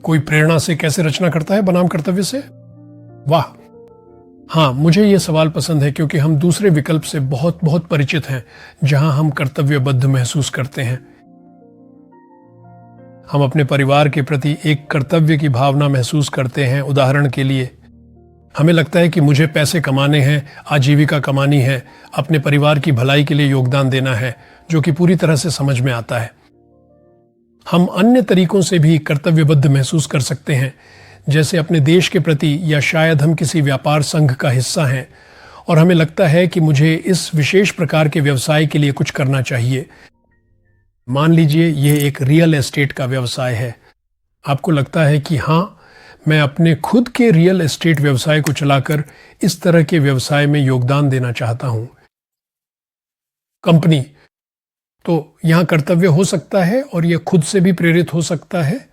कोई प्रेरणा से कैसे रचना करता है बनाम कर्तव्य से? वाह! हाँ, मुझे ये सवाल पसंद है क्योंकि हम दूसरे विकल्प से बहुत बहुत परिचित हैं, जहां हम कर्तव्यबद्ध महसूस करते हैं। हम अपने परिवार के प्रति एक कर्तव्य की भावना महसूस करते हैं। उदाहरण के लिए, हमें लगता है कि मुझे पैसे कमाने हैं, आजीविका कमानी है, अपने परिवार की भलाई के लिए योगदान देना है, जो कि पूरी तरह से समझ में आता है। हम अन्य तरीकों से भी कर्तव्यबद्ध महसूस कर सकते हैं, जैसे अपने देश के प्रति, या शायद हम किसी व्यापार संघ का हिस्सा हैं और हमें लगता है कि मुझे इस विशेष प्रकार के व्यवसाय के लिए कुछ करना चाहिए। मान लीजिए यह एक रियल एस्टेट का व्यवसाय है। आपको लगता है कि हाँ, मैं अपने खुद के रियल एस्टेट व्यवसाय को चलाकर इस तरह के व्यवसाय में योगदान देना चाहता हूँ। कंपनी, तो यहाँ कर्तव्य हो सकता है और यह खुद से भी प्रेरित हो सकता है।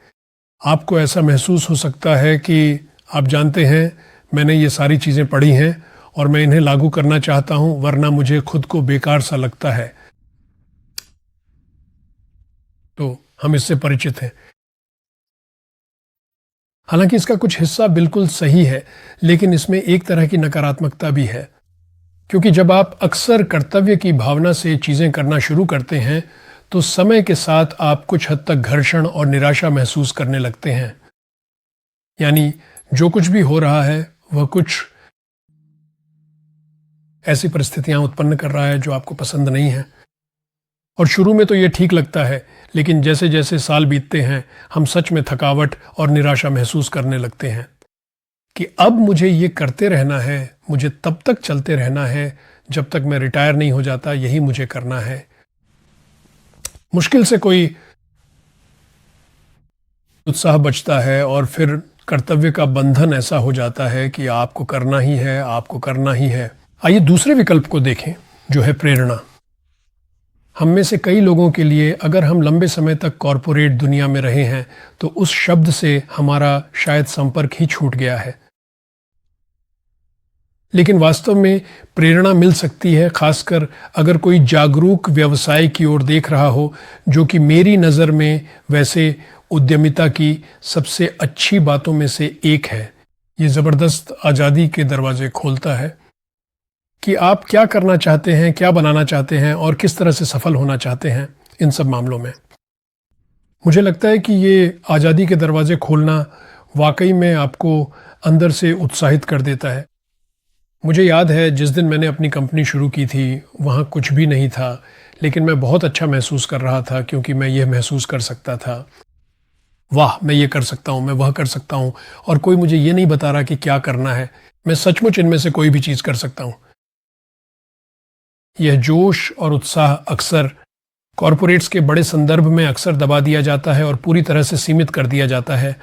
आपको ऐसा महसूस हो सकता है कि आप जानते हैं, मैंने ये सारी चीज़ें पढ़ी हैं और मैं इन्हें लागू करना चाहता हूँ, वरना मुझे खुद को बेकार सा लगता है। तो हम इससे परिचित हैं। हालांकि इसका कुछ हिस्सा बिल्कुल सही है, लेकिन इसमें एक तरह की नकारात्मकता भी है, क्योंकि जब आप अक्सर कर्तव्य की भावना से चीज़ें करना शुरू करते हैं, तो समय के साथ आप कुछ हद तक घर्षण और निराशा महसूस करने लगते हैं। यानी जो कुछ भी हो रहा है वह कुछ ऐसी परिस्थितियां उत्पन्न कर रहा है जो आपको पसंद नहीं है। और शुरू में तो ये ठीक लगता है, लेकिन जैसे जैसे साल बीतते हैं, हम सच में थकावट और निराशा महसूस करने लगते हैं कि अब मुझे ये करते रहना है, मुझे तब तक चलते रहना है जब तक मैं रिटायर नहीं हो जाता, यही मुझे करना है। मुश्किल से कोई उत्साह बचता है और फिर कर्तव्य का बंधन ऐसा हो जाता है कि आपको करना ही है, आपको करना ही है। आइए दूसरे विकल्प को देखें, जो है प्रेरणा। हम में से कई लोगों के लिए, अगर हम लंबे समय तक कॉरपोरेट दुनिया में रहे हैं, तो उस शब्द से हमारा शायद संपर्क ही छूट गया है। लेकिन वास्तव में प्रेरणा मिल सकती है, खासकर अगर कोई जागरूक व्यवसाय की ओर देख रहा हो, जो कि मेरी नज़र में वैसे उद्यमिता की सबसे अच्छी बातों में से एक है। ये ज़बरदस्त आज़ादी के दरवाजे खोलता है कि आप क्या करना चाहते हैं, क्या बनाना चाहते हैं और किस तरह से सफल होना चाहते हैं इन सब मामलों में। मुझे लगता है कि ये आज़ादी के दरवाजे खोलना वाकई में आपको अंदर से उत्साहित कर देता है। मुझे याद है जिस दिन मैंने अपनी कंपनी शुरू की थी, वहाँ कुछ भी नहीं था, लेकिन मैं बहुत अच्छा महसूस कर रहा था, क्योंकि मैं ये महसूस कर सकता था, वाह, मैं ये कर सकता हूँ, मैं वह कर सकता हूँ, और कोई मुझे ये नहीं बता रहा कि क्या करना है। मैं सचमुच इनमें से कोई भी चीज़ कर सकता हूँ। यह जोश और उत्साह अक्सर कॉरपोरेट्स के बड़े संदर्भ में अक्सर दबा दिया जाता है और पूरी तरह से सीमित कर दिया जाता है।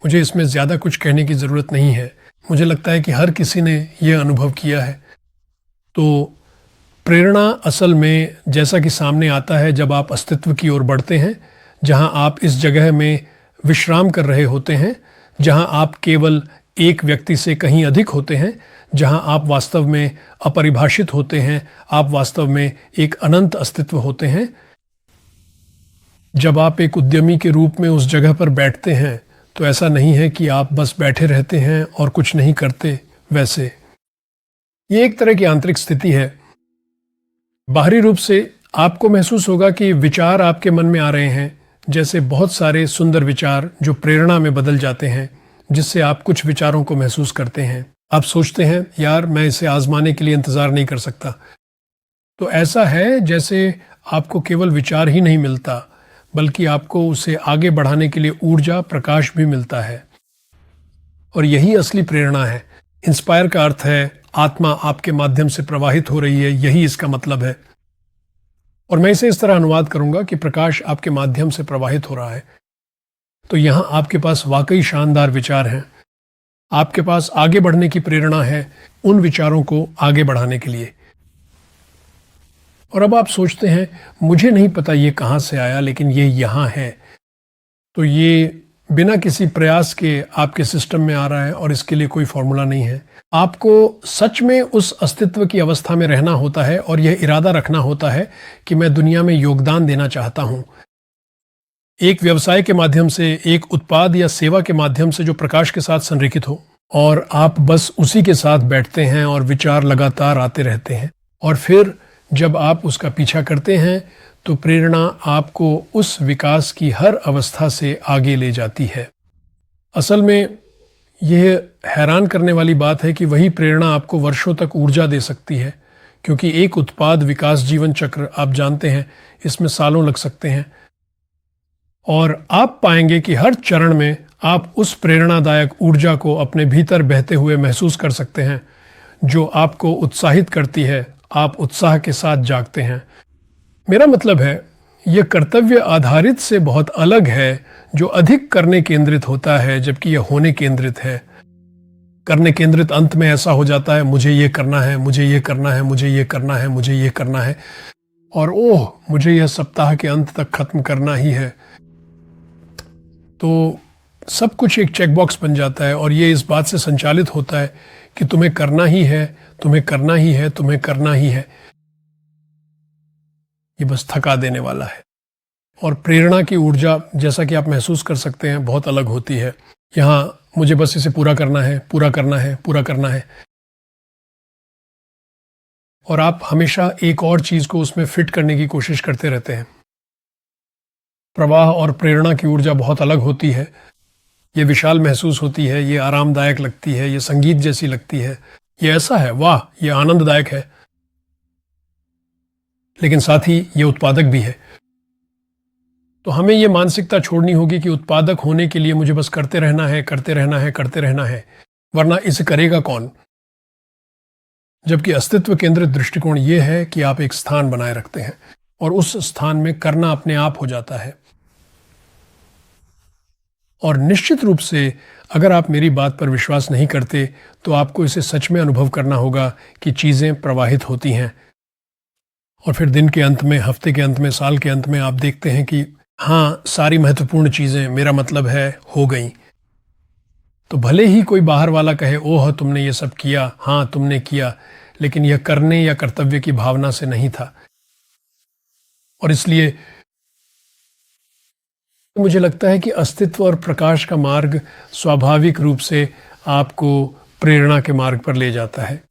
मुझे इसमें ज़्यादा कुछ कहने की ज़रूरत नहीं है। मुझे लगता है कि हर किसी ने यह अनुभव किया है। तो प्रेरणा असल में, जैसा कि सामने आता है जब आप अस्तित्व की ओर बढ़ते हैं, जहां आप इस जगह में विश्राम कर रहे होते हैं, जहां आप केवल एक व्यक्ति से कहीं अधिक होते हैं, जहां आप वास्तव में अपरिभाषित होते हैं, आप वास्तव में एक अनंत अस्तित्व होते हैं। जब आप एक उद्यमी के रूप में उस जगह पर बैठते हैं, तो ऐसा नहीं है कि आप बस बैठे रहते हैं और कुछ नहीं करते। वैसे ये एक तरह की आंतरिक स्थिति है। बाहरी रूप से आपको महसूस होगा कि विचार आपके मन में आ रहे हैं, जैसे बहुत सारे सुंदर विचार जो प्रेरणा में बदल जाते हैं, जिससे आप कुछ विचारों को महसूस करते हैं। आप सोचते हैं, यार मैं इसे आजमाने के लिए इंतज़ार नहीं कर सकता। तो ऐसा है जैसे आपको केवल विचार ही नहीं मिलता, बल्कि आपको उसे आगे बढ़ाने के लिए ऊर्जा, प्रकाश भी मिलता है। और यही असली प्रेरणा है। इंस्पायर का अर्थ है आत्मा आपके माध्यम से प्रवाहित हो रही है, यही इसका मतलब है। और मैं इसे इस तरह अनुवाद करूंगा कि प्रकाश आपके माध्यम से प्रवाहित हो रहा है। तो यहां आपके पास वाकई शानदार विचार हैं। आपके पास आगे बढ़ने की प्रेरणा है, उन विचारों को आगे बढ़ाने के लिए। और अब आप सोचते हैं, मुझे नहीं पता ये कहां से आया, लेकिन ये यहां है। तो ये बिना किसी प्रयास के आपके सिस्टम में आ रहा है और इसके लिए कोई फॉर्मूला नहीं है। आपको सच में उस अस्तित्व की अवस्था में रहना होता है और यह इरादा रखना होता है कि मैं दुनिया में योगदान देना चाहता हूं। एक व्यवसाय के माध्यम से, एक उत्पाद या सेवा के माध्यम से जो प्रकाश के साथ संरेखित हो, और आप बस उसी के साथ बैठते हैं और विचार लगातार आते रहते हैं। और फिर जब आप उसका पीछा करते हैं तो प्रेरणा आपको उस विकास की हर अवस्था से आगे ले जाती है। असल में यह हैरान करने वाली बात है कि वही प्रेरणा आपको वर्षों तक ऊर्जा दे सकती है, क्योंकि एक उत्पाद विकास जीवन चक्र आप जानते हैं, इसमें सालों लग सकते हैं। और आप पाएंगे कि हर चरण में आप उस प्रेरणादायक ऊर्जा को अपने भीतर बहते हुए महसूस कर सकते हैं, जो आपको उत्साहित करती है। आप उत्साह के साथ जागते हैं। मेरा मतलब है, यह कर्तव्य आधारित से बहुत अलग है, जो अधिक करने केंद्रित होता है, जबकि यह होने केंद्रित है। करने केंद्रित अंत में ऐसा हो जाता है, मुझे ये करना है, मुझे ये करना है, मुझे ये करना है, मुझे ये करना है, और ओह, मुझे यह सप्ताह के अंत तक खत्म करना ही है। तो सब कुछ एक चेक बॉक्स बन जाता है और ये इस बात से संचालित होता है कि तुम्हें करना ही है, तुम्हें करना ही है, तुम्हें करना ही है। ये बस थका देने वाला है। और प्रेरणा की ऊर्जा, जैसा कि आप महसूस कर सकते हैं, बहुत अलग होती है। यहाँ मुझे बस इसे पूरा करना है, पूरा करना है, पूरा करना है, और आप हमेशा एक और चीज को उसमें फिट करने की कोशिश करते रहते हैं। प्रवाह और प्रेरणा की ऊर्जा बहुत अलग होती है। ये विशाल महसूस होती है, ये आरामदायक लगती है, ये संगीत जैसी लगती है, ये ऐसा है, वाह, ये आनंददायक है, लेकिन साथ ही ये उत्पादक भी है। तो हमें ये मानसिकता छोड़नी होगी कि उत्पादक होने के लिए मुझे बस करते रहना है, करते रहना है, करते रहना है, वरना इसे करेगा कौन? जबकि अस्तित्व केंद्रित दृष्टिकोण ये है कि आप एक स्थान बनाए रखते हैं और उस स्थान में करना अपने आप हो जाता है। और निश्चित रूप से अगर आप मेरी बात पर विश्वास नहीं करते तो आपको इसे सच में अनुभव करना होगा कि चीज़ें प्रवाहित होती हैं, और फिर दिन के अंत में, हफ्ते के अंत में, साल के अंत में आप देखते हैं कि हाँ, सारी महत्वपूर्ण चीज़ें, मेरा मतलब है, हो गई। तो भले ही कोई बाहर वाला कहे, ओह तुमने ये सब किया, हाँ तुमने किया, लेकिन यह करने या कर्तव्य की भावना से नहीं था। और इसलिए मुझे लगता है कि अस्तित्व और प्रकाश का मार्ग स्वाभाविक रूप से आपको प्रेरणा के मार्ग पर ले जाता है।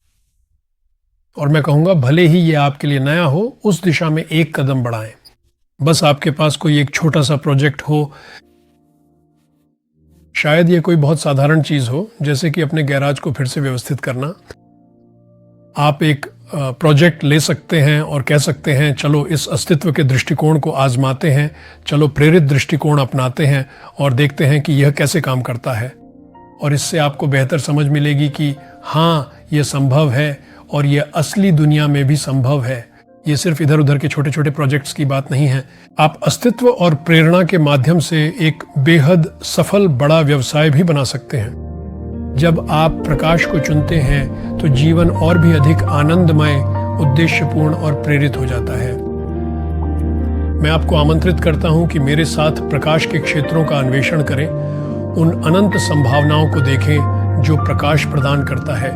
और मैं कहूँगा, भले ही ये आपके लिए नया हो, उस दिशा में एक कदम बढ़ाएं। बस आपके पास कोई एक छोटा सा प्रोजेक्ट हो, शायद ये कोई बहुत साधारण चीज़ हो, जैसे कि अपने गैराज को फिर से व्यवस्थित करना। आप एक प्रोजेक्ट ले सकते हैं और कह सकते हैं, चलो इस अस्तित्व के दृष्टिकोण को आजमाते हैं, चलो प्रेरित दृष्टिकोण अपनाते हैं और देखते हैं कि यह कैसे काम करता है। और इससे आपको बेहतर समझ मिलेगी कि हाँ, यह संभव है और यह असली दुनिया में भी संभव है। ये सिर्फ इधर उधर के छोटे छोटे प्रोजेक्ट्स की बात नहीं है। आप अस्तित्व और प्रेरणा के माध्यम से एक बेहद सफल बड़ा व्यवसाय भी बना सकते हैं। जब आप प्रकाश को चुनते हैं तो जीवन और भी अधिक आनंदमय, उद्देश्यपूर्ण और प्रेरित हो जाता है। मैं आपको आमंत्रित करता हूं कि मेरे साथ प्रकाश के क्षेत्रों का अन्वेषण करें, उन अनंत संभावनाओं को देखें जो प्रकाश प्रदान करता है।